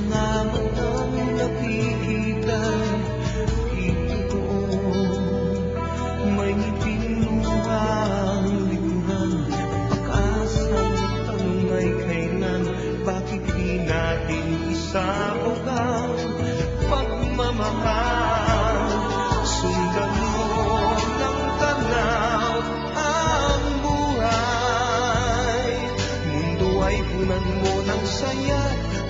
naman ang napigilan. Ito may pinuhang likuran. Pag-asang tanong ay kailan, bakit di natin isabugang pagmamahal? Sundan mo ng tanaw ang buhay. Mundo ay punan mo ng saya,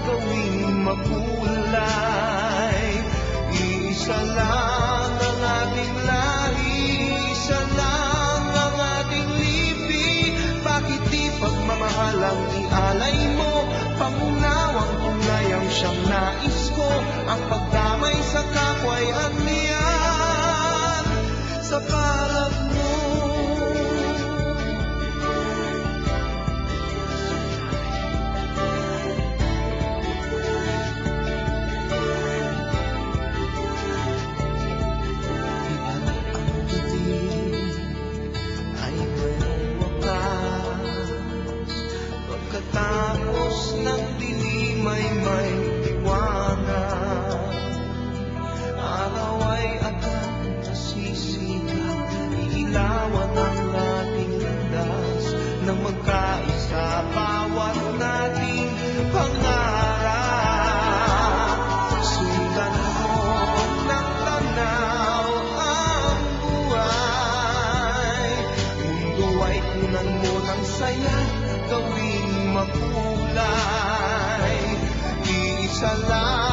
gawing makulay. Iisa lang ang ating lahi, isa lang ang ating lipi. Bakit di pagmamahal ang ialay mo? Pangunawang tunay ang siyang nais ko. Ang pagdamay sa kapwa'y andiyan sa palad mo. Pagkatapos ng dilim ay may liwanag. Araw ay agad nasisikat, iilawan ang ating landas nang magkaisa bawat nating pangarap. Sundan mo ng tanaw ang buhay. Mundo ay punan mo ng saya, gawing makulay. Iisa lang